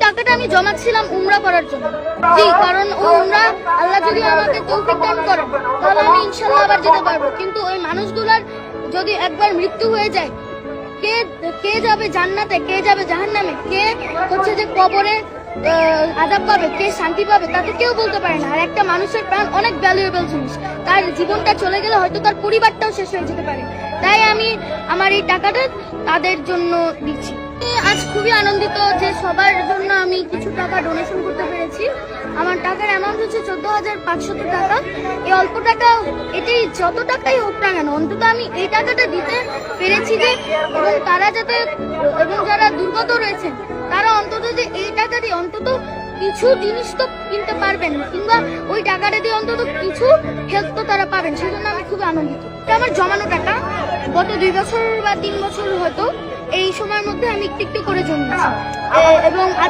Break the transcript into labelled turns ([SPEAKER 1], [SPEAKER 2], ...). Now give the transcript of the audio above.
[SPEAKER 1] টাকাটা আমি জমাচ্ছিলাম উমরা করার জন্য। জি, কারণ ওই উমরা আল্লাহ যদি আমাকে তৌফিক দান করেন তাহলে আমি ইনশাল্লাহ আবার যেতে পারবো। কিন্তু ওই মানুষগুলার যদি একবার মৃত্যু হয়ে যায়, কে কে যাবে জান্নাতে, কে যাবে জাহান্নামে, কে হচ্ছে যে কবরে আযাব পাবে, কে শান্তি পাবে, তা তো কেউ বলতে পারে না। আর একটা মানুষের প্রাণ অনেক ভ্যালুয়েবল জিনিস, তার জীবনটা চলে গেলে হয়তো তার পরিবারটাও শেষ হয়ে যেতে পারে। তাই আমি আমার এই টাকাটা তাদের জন্য দিচ্ছি। আজ খুবই আনন্দিত যে সবার জন্য আমি কিছু টাকা ডোনেশন করতে পেরেছি। আমার টাকার অ্যামাউন্ট হচ্ছে 14,500 টাকা। এই অল্প টাকা, এটাই যত টাকাই হোক না কেন, অন্তত আমি এই টাকাটা দিতে পেরেছি যে, এবং তারা যাতে, এবং যারা দুর্গত রয়েছেন তারা অন্তত যে এই টাকা দিয়ে অন্তত কিছু জিনিস তো কিনতে পারবেন, কিংবা ওই টাকাটা দিয়ে অন্তত কিছু হেল্প তো তারা পাবেন, সেই জন্য আমি খুবই আনন্দিত। আমার জমানো টাকা গত 2 বছর বা 3 বছর হয়তো এই সময়ের মধ্যে আমি একটু একটু করে জমিয়েছি, এবং